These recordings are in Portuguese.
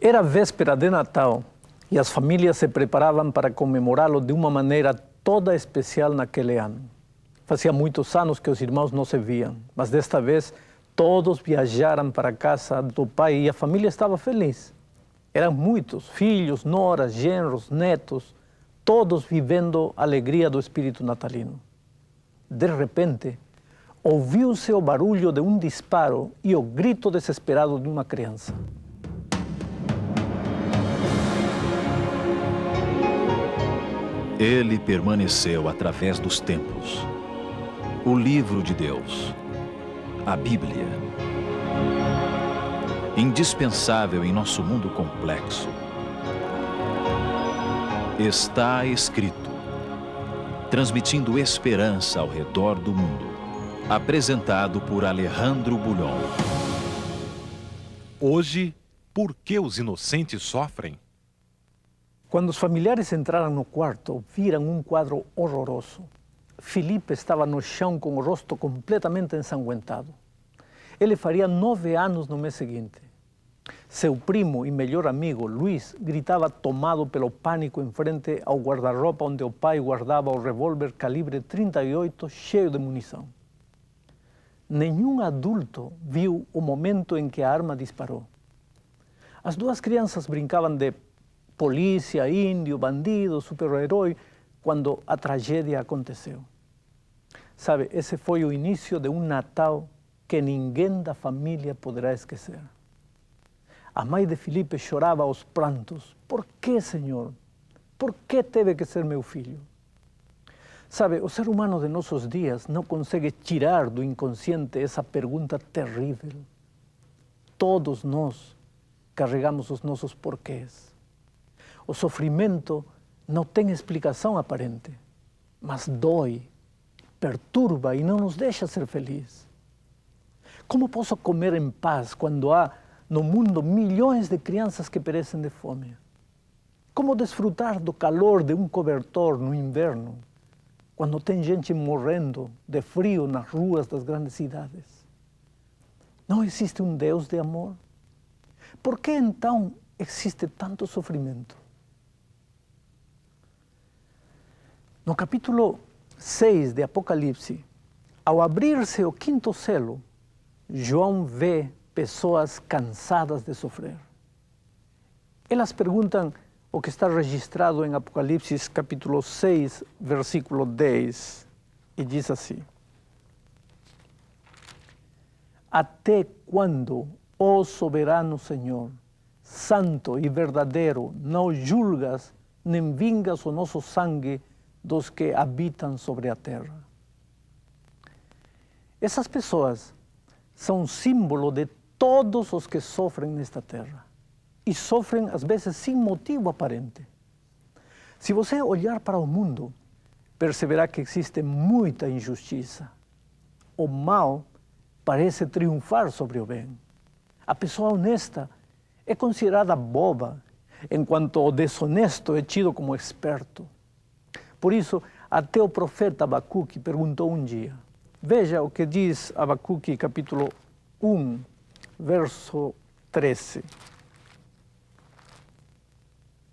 Era véspera de Natal e as famílias se preparavam para comemorá-lo de uma maneira toda especial naquele ano. Fazia muitos anos que os irmãos não se viam, mas desta vez todos viajaram para a casa do pai e a família estava feliz. Eram muitos, filhos, noras, genros, netos, todos vivendo a alegria do espírito natalino. De repente, ouviu-se o barulho de um disparo e o grito desesperado de uma criança. Ele permaneceu através dos tempos. O livro de Deus, a Bíblia. Indispensável em nosso mundo complexo. Está escrito, transmitindo esperança ao redor do mundo. Apresentado por Alejandro Bulhon. Hoje, por que os inocentes sofrem? Quando os familiares entraram no quarto, viram um quadro horroroso. Felipe estava no chão com o rosto completamente ensanguentado. Ele faria 9 anos no mês seguinte. Seu primo e melhor amigo, Luiz, gritava tomado pelo pânico em frente ao guarda-roupa onde o pai guardava o revólver calibre 38 cheio de munição. Nenhum adulto viu o momento em que a arma disparou. As duas crianças brincavam de polícia, índio, bandido, super-herói, quando a tragédia aconteceu. Sabe, esse foi o início de um Natal que ninguém da família poderá esquecer. A mãe de Felipe chorava aos prantos. Por que, Senhor? Por que teve que ser meu filho? Sabe, o ser humano de nossos dias não consegue tirar do inconsciente essa pergunta terrível. Todos nós carregamos os nossos porquês. O sofrimento não tem explicação aparente, mas dói, perturba e não nos deixa ser felizes. Como posso comer em paz quando há no mundo milhões de crianças que perecem de fome? Como desfrutar do calor de um cobertor no inverno, quando tem gente morrendo de frio nas ruas das grandes cidades? Não existe um Deus de amor? Por que então existe tanto sofrimento? No capítulo 6 de Apocalipse, ao abrir-se o 5º selo, João vê pessoas cansadas de sofrer. Elas perguntam o que está registrado em Apocalipse capítulo 6, versículo 10, e diz assim: Até quando, ó soberano Senhor, santo e verdadeiro, não julgas nem vingas o nosso sangue dos que habitam sobre a terra? Essas pessoas são um símbolo de todos os que sofrem nesta terra. E sofrem, às vezes, sem motivo aparente. Se você olhar para o mundo, perceberá que existe muita injustiça. O mal parece triunfar sobre o bem. A pessoa honesta é considerada boba, enquanto o desonesto é tido como esperto. Por isso, até o profeta Abacuque perguntou um dia. Veja o que diz Abacuque, capítulo 1, verso 13.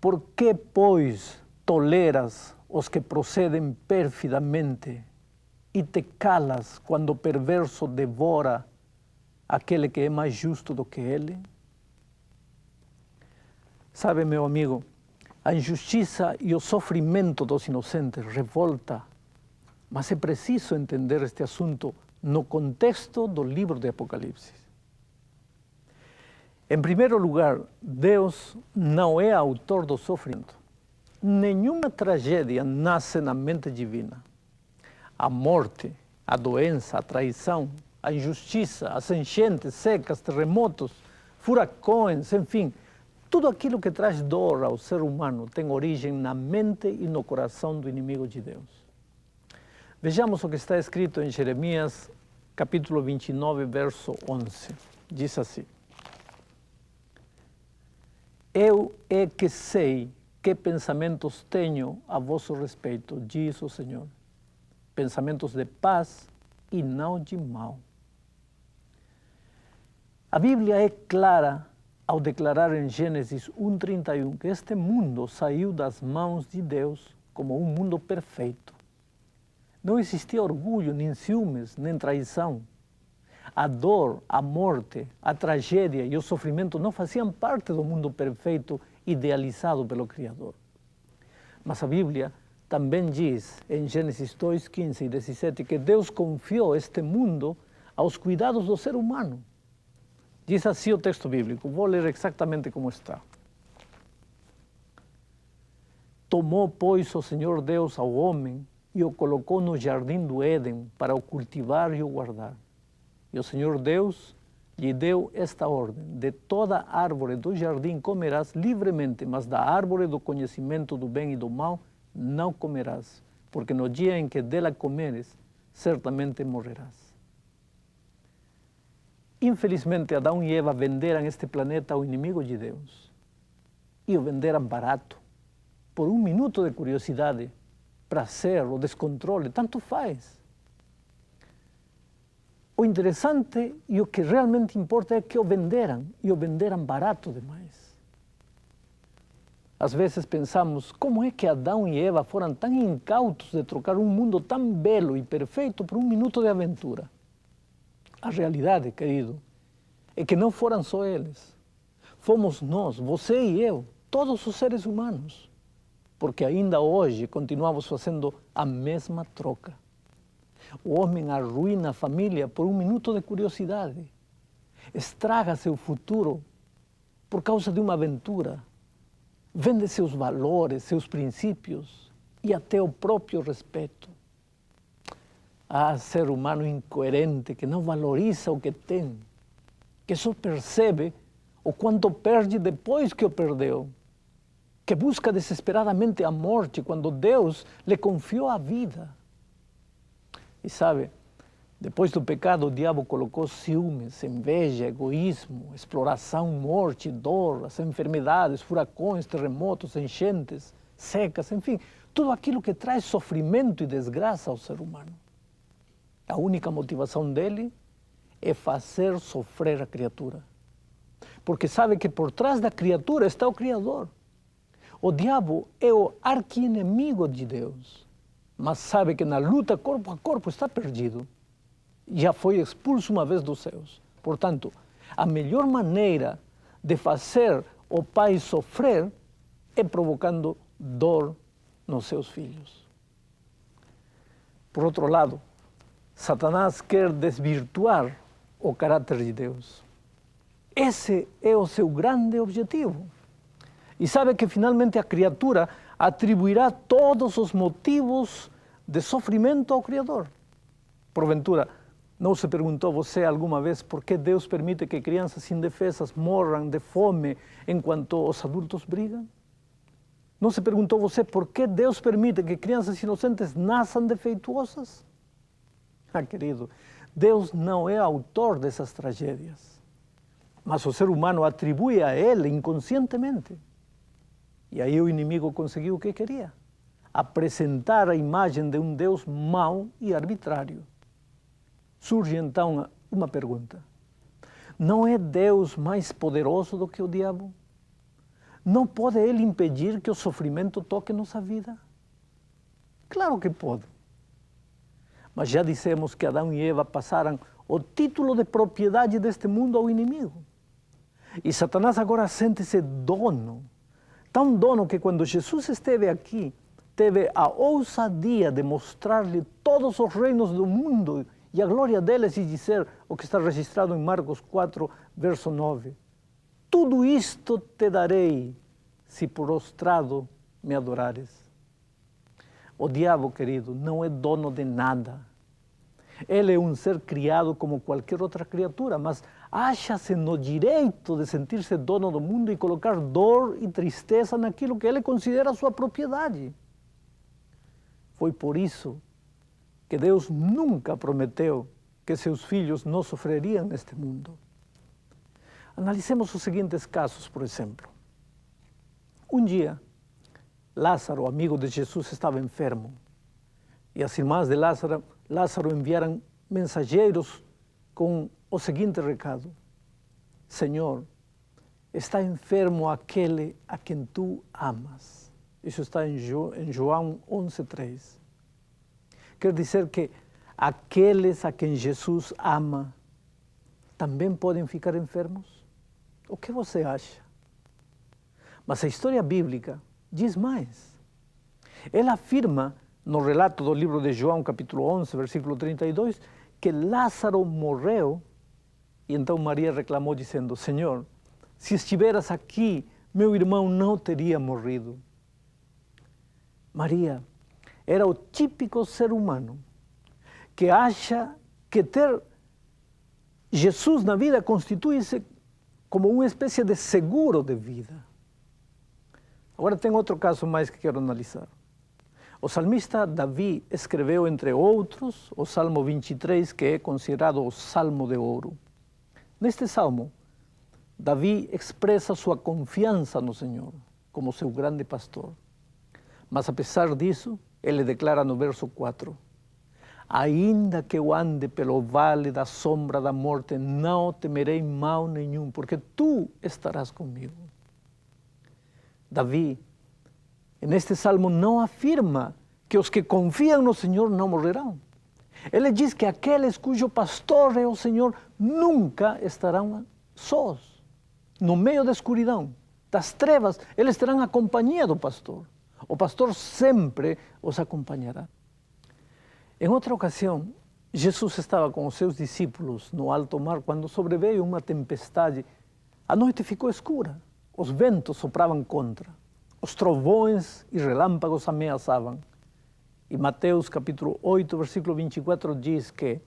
Por que, pois, toleras os que procedem perfidamente e te calas quando o perverso devora aquele que é mais justo do que ele? Sabe, meu amigo, a injustiça e o sofrimento dos inocentes revolta, mas é preciso entender este assunto no contexto do livro de Apocalipse. Em primeiro lugar, Deus não é autor do sofrimento. Nenhuma tragédia nasce na mente divina. A morte, a doença, a traição, a injustiça, as enchentes, secas, terremotos, furacões, enfim, tudo aquilo que traz dor ao ser humano tem origem na mente e no coração do inimigo de Deus. Vejamos o que está escrito em Jeremias, capítulo 29, verso 11. Diz assim: Eu é que sei que pensamentos tenho a vosso respeito, diz o Senhor. Pensamentos de paz e não de mal. A Bíblia é clara ao declarar em Gênesis 1:31 que este mundo saiu das mãos de Deus como um mundo perfeito. Não existia orgulho, nem ciúmes, nem traição. A dor, a morte, a tragédia e o sofrimento não faziam parte do mundo perfeito idealizado pelo Criador. Mas a Bíblia também diz, em Gênesis 2:15 e 17, que Deus confiou este mundo aos cuidados do ser humano. Diz assim o texto bíblico, vou ler exatamente como está. Tomou, pois, o Senhor Deus ao homem e o colocou no jardim do Éden para o cultivar e o guardar. E o Senhor Deus lhe deu esta ordem: de toda árvore do jardim comerás livremente, mas da árvore do conhecimento do bem e do mal não comerás, porque no dia em que dela comeres, certamente morrerás. Infelizmente, Adão e Eva venderam este planeta ao inimigo de Deus. E o venderam barato, por um minuto de curiosidade, prazer ou descontrole, tanto faz. O interessante e o que realmente importa é que o venderam, e o venderam barato demais. Às vezes pensamos, como é que Adão e Eva foram tão incautos de trocar um mundo tão belo e perfeito por um minuto de aventura? A realidade, querido, é que não foram só eles. Fomos nós, você e eu, todos os seres humanos. Porque ainda hoje continuamos fazendo a mesma troca. O homem arruína a família por um minuto de curiosidade. Estraga seu futuro por causa de uma aventura. Vende seus valores, seus princípios e até o próprio respeito. Ah, ser humano incoerente que não valoriza o que tem, que só percebe o quanto perde depois que o perdeu, que busca desesperadamente a morte quando Deus lhe confiou a vida. E sabe, depois do pecado, o diabo colocou ciúmes, inveja, egoísmo, exploração, morte, dor, as enfermidades, furacões, terremotos, enchentes, secas, enfim, tudo aquilo que traz sofrimento e desgraça ao ser humano. A única motivação dele é fazer sofrer a criatura. Porque sabe que por trás da criatura está o Criador. O diabo é o arqui-inimigo de Deus, mas sabe que na luta corpo a corpo está perdido. Já foi expulso uma vez dos céus. Portanto, a melhor maneira de fazer o pai sofrer é provocando dor nos seus filhos. Por outro lado, Satanás quer desvirtuar o caráter de Deus. Esse é o seu grande objetivo. E sabe que finalmente a criatura atribuirá todos os motivos de sofrimento ao Criador. Porventura, não se perguntou você alguma vez por que Deus permite que crianças indefesas morram de fome enquanto os adultos brigam? Não se perguntou você por que Deus permite que crianças inocentes nasçam defeituosas? Ah, querido, Deus não é autor dessas tragédias, mas o ser humano atribui a ele inconscientemente. E aí o inimigo conseguiu o que queria: apresentar a imagem de um Deus mau e arbitrário. Surge então uma pergunta: não é Deus mais poderoso do que o diabo? Não pode ele impedir que o sofrimento toque nossa vida? Claro que pode. Mas já dissemos que Adão e Eva passaram o título de propriedade deste mundo ao inimigo. E Satanás agora sente-se dono, tão dono que quando Jesus esteve aqui, teve a ousadia de mostrar-lhe todos os reinos do mundo e a glória deles e dizer o que está registrado em Marcos 4, verso 9. Tudo isto te darei, se prostrado me adorares. O diabo, querido, não é dono de nada. Ele é um ser criado como qualquer outra criatura, mas acha-se no direito de sentir-se dono do mundo e colocar dor e tristeza naquilo que ele considera sua propriedade. Foi por isso que Deus nunca prometeu que seus filhos não sofreriam neste mundo. Analisemos os seguintes casos, por exemplo. Um dia, Lázaro, amigo de Jesus, estava enfermo. E as irmãs de Lázaro enviaram mensageiros com o seguinte recado: Senhor, está enfermo aquele a quem tu amas. Isso está em João 11:3. Quer dizer que aqueles a quem Jesus ama também podem ficar enfermos? O que você acha? Mas a história bíblica diz mais. Ela afirma, no relato do livro de João, capítulo 11, versículo 32, que Lázaro morreu, e então Maria reclamou dizendo: Senhor, se estiveras aqui, meu irmão não teria morrido. Maria era o típico ser humano que acha que ter Jesus na vida constitui-se como uma espécie de seguro de vida. Agora tem outro caso mais que quero analisar. O salmista Davi escreveu, entre outros, o Salmo 23, que é considerado o Salmo de Ouro. Neste salmo, Davi expressa sua confiança no Senhor, como seu grande pastor. Mas, apesar disso, ele declara no verso 4, ainda que eu ande pelo vale da sombra da morte, não temerei mal nenhum, porque tu estarás comigo. Davi, neste salmo, não afirma que os que confiam no Senhor não morrerão. Ele diz que aqueles cujo pastor é o Senhor nunca estarão sós. No meio da escuridão, das trevas, eles terão a companhia do pastor. O pastor sempre os acompanhará. Em outra ocasião, Jesus estava com os seus discípulos no alto mar quando sobreveio uma tempestade. A noite ficou escura, os ventos sopravam contra, os trovões e relâmpagos ameaçavam. E Mateus capítulo 8, versículo 24 diz que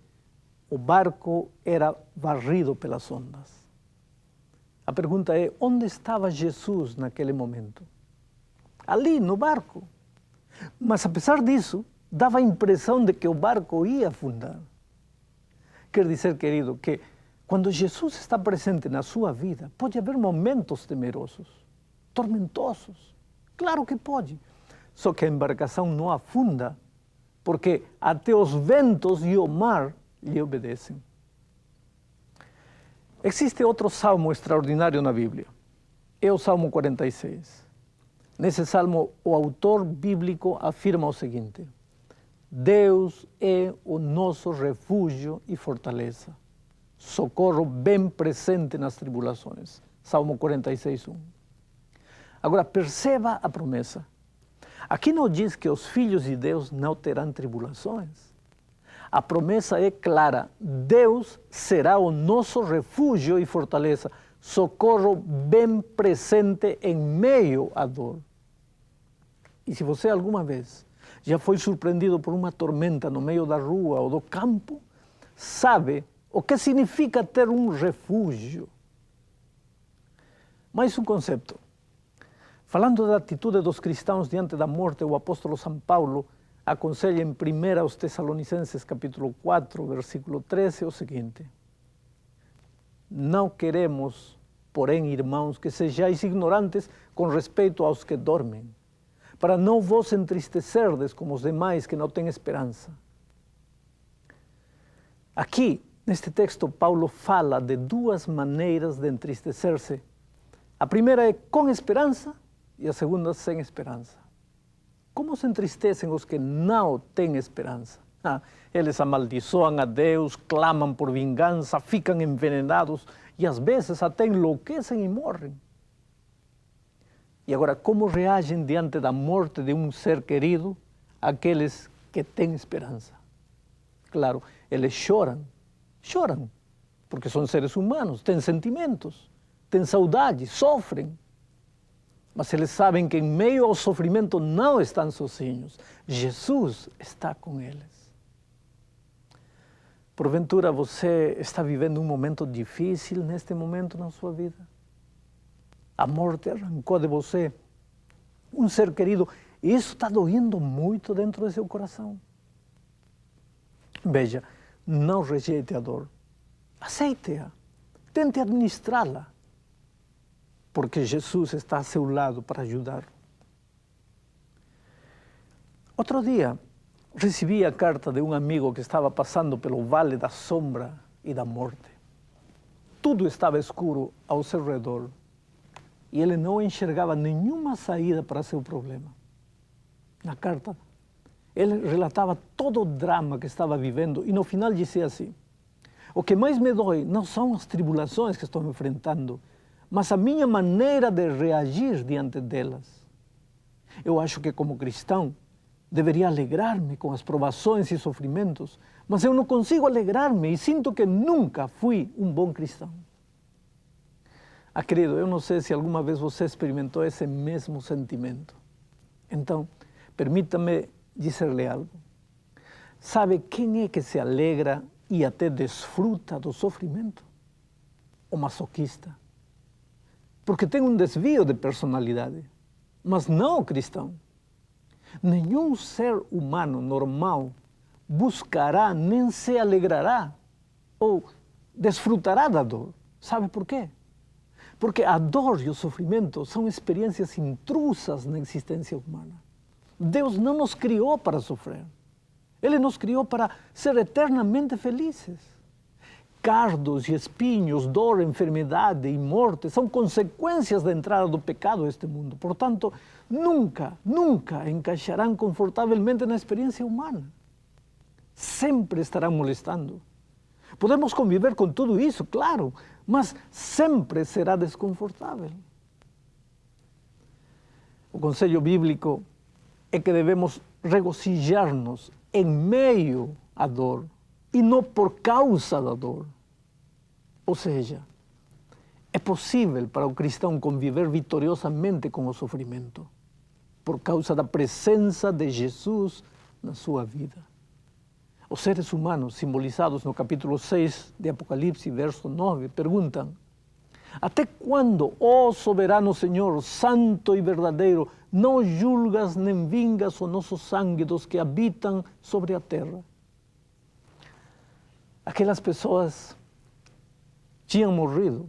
o barco era varrido pelas ondas. A pergunta é, onde estava Jesus naquele momento? Ali, no barco. Mas, apesar disso, dava a impressão de que o barco ia afundar. Quer dizer, querido, que quando Jesus está presente na sua vida, pode haver momentos temerosos, tormentosos. Claro que pode. Só que a embarcação não afunda, porque até os ventos e o mar lhe obedecem. Existe outro salmo extraordinário na Bíblia. É o Salmo 46. Nesse salmo, o autor bíblico afirma o seguinte: Deus é o nosso refúgio e fortaleza, socorro bem presente nas tribulações. Salmo 46:1. Agora, perceba a promessa. Aqui não diz que os filhos de Deus não terão tribulações. A promessa é clara: Deus será o nosso refúgio e fortaleza, socorro bem presente em meio à dor. E se você alguma vez já foi surpreendido por uma tormenta no meio da rua ou do campo, sabe o que significa ter um refúgio. Mais um conceito. Falando da atitude dos cristãos diante da morte, o apóstolo São Paulo aconselha em 1 aos Tessalonicenses capítulo 4, versículo 13, o seguinte: não queremos, porém, irmãos, que sejais ignorantes com respeito aos que dormem, para não vos entristecerdes como os demais que não têm esperança. Aqui, neste texto, Paulo fala de duas maneiras de entristecer-se. A primeira é com esperança e a segunda sem esperança. Como se entristecem os que não têm esperança? Eles amaldiçoam a Deus, clamam por vingança, ficam envenenados e às vezes até enlouquecem e morrem. E agora, como reagem diante da morte de um ser querido aqueles que têm esperança? Claro, eles choram, porque são seres humanos, têm sentimentos, têm saudade, sofrem. Mas eles sabem que em meio ao sofrimento não estão sozinhos. Jesus está com eles. Porventura você está vivendo um momento difícil neste momento na sua vida? A morte arrancou de você um ser querido e isso está doendo muito dentro do seu coração. Veja, não rejeite a dor. Aceite-a. Tente administrá-la. Porque Jesus está a seu lado para ajudar. Outro dia, recebi a carta de um amigo que estava passando pelo vale da sombra e da morte. Tudo estava escuro ao seu redor. e ele não enxergava nenhuma saída para seu problema. Na carta, ele relatava todo o drama que estava vivendo e no final dizia assim: o que mais me dói não são as tribulações que estou enfrentando, mas a minha maneira de reagir diante delas. Eu acho que como cristão deveria alegrar-me com as provações e sofrimentos, mas eu não consigo alegrar-me e sinto que nunca fui um bom cristão. Querido, eu não sei se alguma vez você experimentou esse mesmo sentimento. Então, permita-me dizer-lhe algo. Sabe quem é que se alegra e até desfruta do sofrimento? O masoquista. Porque tem um desvio de personalidade, mas não o cristão. Nenhum ser humano normal buscará nem se alegrará ou desfrutará da dor. Sabe por quê? Porque a dor e o sofrimento são experiências intrusas na existência humana. Deus não nos criou para sofrer. Ele nos criou para ser eternamente felizes. Cardos e espinhos, dor, enfermidade e morte são consequências da entrada do pecado a este mundo. Portanto, nunca encaixarão confortavelmente na experiência humana. Sempre estarão molestando. Podemos conviver com tudo isso, claro, mas sempre será desconfortável. O conselho bíblico é que devemos regozijar-nos em meio à dor e não por causa da dor. Ou seja, é possível para o cristão conviver vitoriosamente com o sofrimento por causa da presença de Jesus na sua vida. Os seres humanos, simbolizados no capítulo 6 de Apocalipse, verso 9, perguntam: até quando, ó soberano Senhor, santo e verdadeiro, não julgas nem vingas o nosso sangue dos que habitam sobre a terra? Aquelas pessoas tinham morrido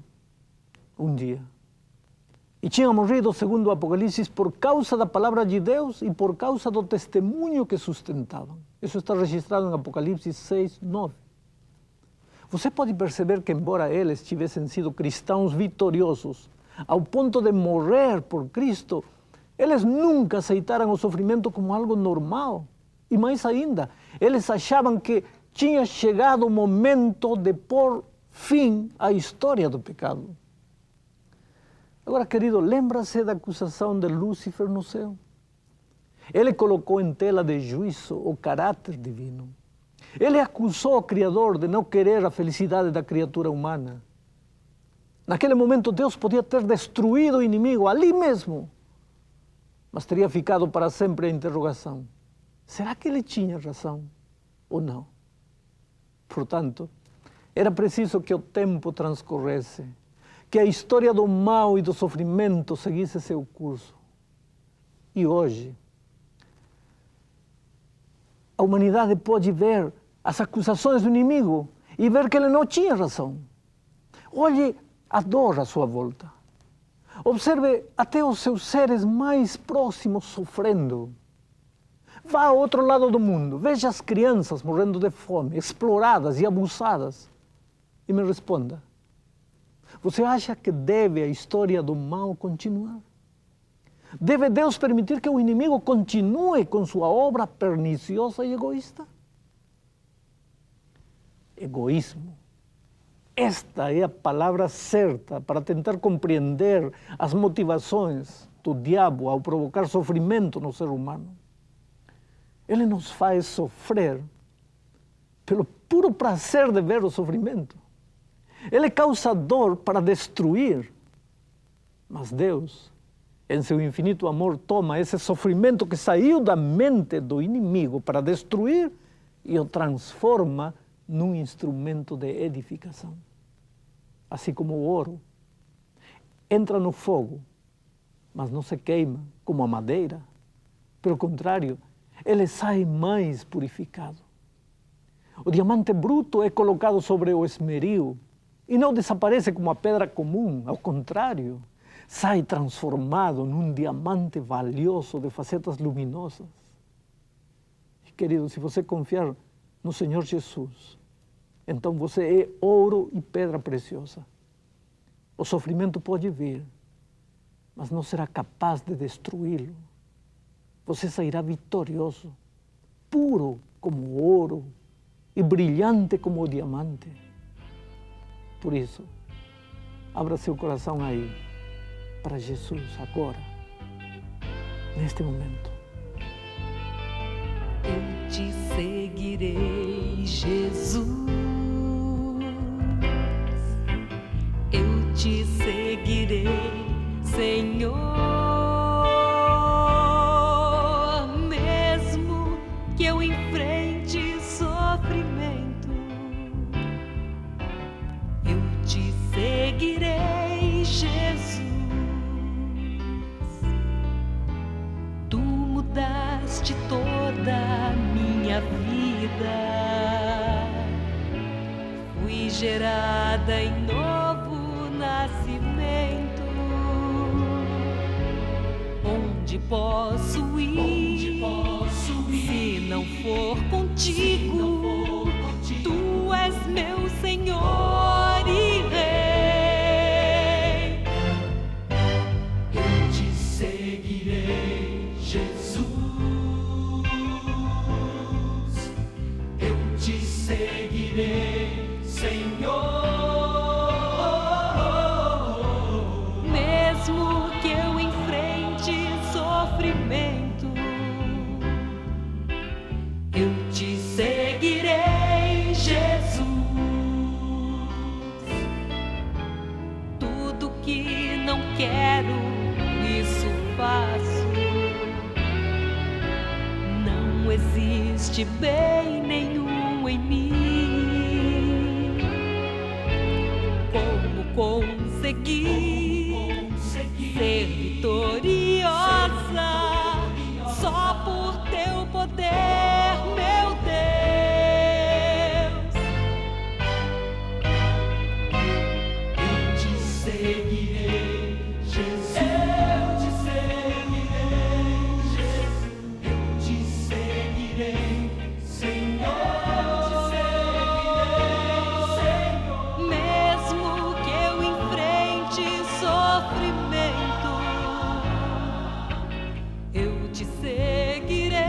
um dia. E tinham morrido, segundo o Apocalipse, por causa da palavra de Deus e por causa do testemunho que sustentavam. Isso está registrado em Apocalipse 6, 9. Você pode perceber que, embora eles tivessem sido cristãos vitoriosos, ao ponto de morrer por Cristo, eles nunca aceitaram o sofrimento como algo normal. E mais ainda, eles achavam que tinha chegado o momento de pôr fim à história do pecado. Agora, querido, lembra-se da acusação de Lúcifer no céu? Ele colocou em tela de juízo o caráter divino. Ele acusou o Criador de não querer a felicidade da criatura humana. Naquele momento, Deus podia ter destruído o inimigo ali mesmo, mas teria ficado para sempre a interrogação: será que ele tinha razão ou não? Portanto, era preciso que o tempo transcorresse, que a história do mal e do sofrimento seguisse seu curso. E hoje, a humanidade pode ver as acusações do inimigo e ver que ele não tinha razão. Olhe a dor à sua volta. Observe até os seus seres mais próximos sofrendo. Vá ao outro lado do mundo, veja as crianças morrendo de fome, exploradas e abusadas. E me responda: você acha que deve a história do mal continuar? Deve Deus permitir que o inimigo continue com sua obra perniciosa e egoísta? Egoísmo. Esta é a palavra certa para tentar compreender as motivações do diabo ao provocar sofrimento no ser humano. Ele nos faz sofrer pelo puro prazer de ver o sofrimento. Ele causa dor para destruir, mas Deus, em seu infinito amor, toma esse sofrimento que saiu da mente do inimigo para destruir e o transforma num instrumento de edificação. Assim como o ouro entra no fogo, mas não se queima como a madeira. Pelo contrário, ele sai mais purificado. O diamante bruto é colocado sobre o esmeril e não desaparece como a pedra comum. Ao contrário, sai transformado num diamante valioso de facetas luminosas. E, querido, se você confiar no Senhor Jesus, então você é ouro e pedra preciosa. O sofrimento pode vir, mas não será capaz de destruí-lo. Você sairá vitorioso, puro como ouro e brilhante como o diamante. Por isso, abra seu coração aí para Jesus agora, neste momento. Eu te seguirei, Jesus. Eu te seguirei, Senhor. Mesmo que eu enfrente sofrimento, eu te seguirei, Jesus. Tu mudaste toda a minha vida. Fui gerada em novo nascimento. Onde posso ir se não for contigo? Tu és meu Senhor e Rei. Eu te seguirei, Jesus. Eu te seguirei, Senhor. Mesmo que eu enfrente sofrimento, eu te seguirei, Jesus. Tudo que não quero, isso faço. Não existe bem nenhum em mim. Como conseguir ser vitoriosa só por teu poder, meu Deus. Eu te seguirei, Jesus. Eu te seguirei, Jesus. Eu te seguirei, Senhor. Mesmo que eu enfrente sofrimento, eu te seguirei,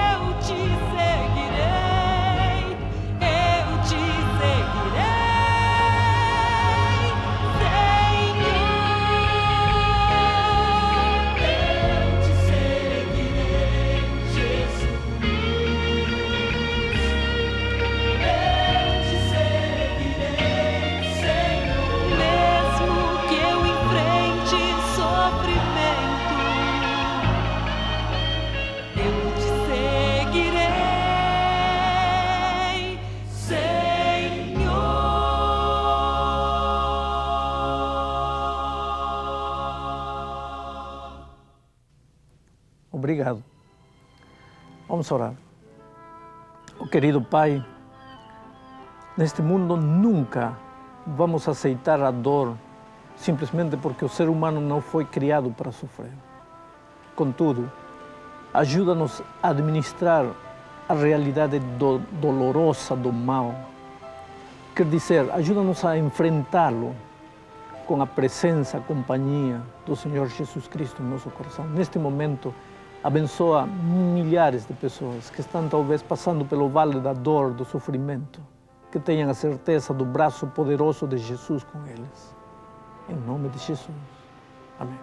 eu te seguirei, eu te seguirei, Senhor. Eu te seguirei, Jesus. Eu te seguirei, Senhor. Mesmo que eu enfrente sofrimento, eu te seguirei, Senhor. Obrigado. Vamos orar. Oh, querido Pai, neste mundo nunca vamos aceitar a dor simplesmente porque o ser humano não foi criado para sofrer. Contudo, ajuda-nos a administrar a realidade dolorosa do mal. Quer dizer, ajuda-nos a enfrentá-lo com a presença, a companhia do Senhor Jesus Cristo em nosso coração. Neste momento, abençoa milhares de pessoas que estão talvez passando pelo vale da dor, do sofrimento, que tenham a certeza do braço poderoso de Jesus com eles. Em nome de Jesus. Amém.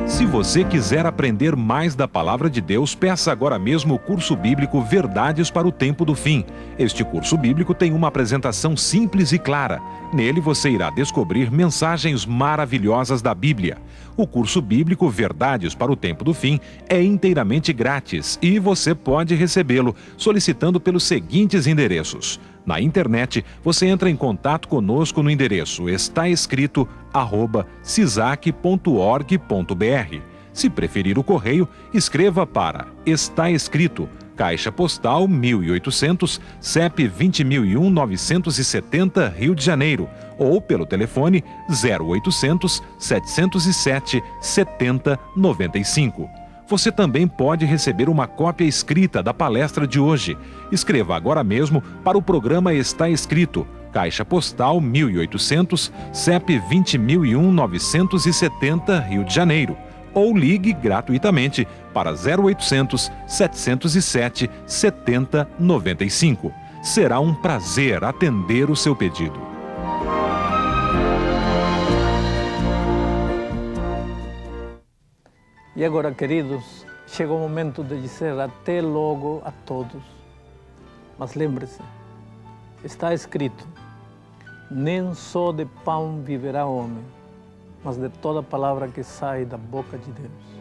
Se você quiser aprender mais da Palavra de Deus, peça agora mesmo o curso bíblico Verdades para o Tempo do Fim. Este curso bíblico tem uma apresentação simples e clara. Nele você irá descobrir mensagens maravilhosas da Bíblia. O curso bíblico Verdades para o Tempo do Fim é inteiramente grátis e você pode recebê-lo solicitando pelos seguintes endereços. Na internet, você entra em contato conosco no endereço estaescrito@cisac.org.br. Se preferir o correio, escreva para Está Escrito, Caixa Postal 1800, CEP 20.001-970, Rio de Janeiro, ou pelo telefone 0800 707 7095. Você também pode receber uma cópia escrita da palestra de hoje. Escreva agora mesmo para o programa Está Escrito, Caixa Postal 1800, CEP 20.001-970, Rio de Janeiro, ou ligue gratuitamente para 0800 707 7095. Será um prazer atender o seu pedido. E agora, queridos, chegou o momento de dizer até logo a todos. Mas lembre-se, está escrito: nem só de pão viverá o homem, mas de toda palavra que sai da boca de Deus.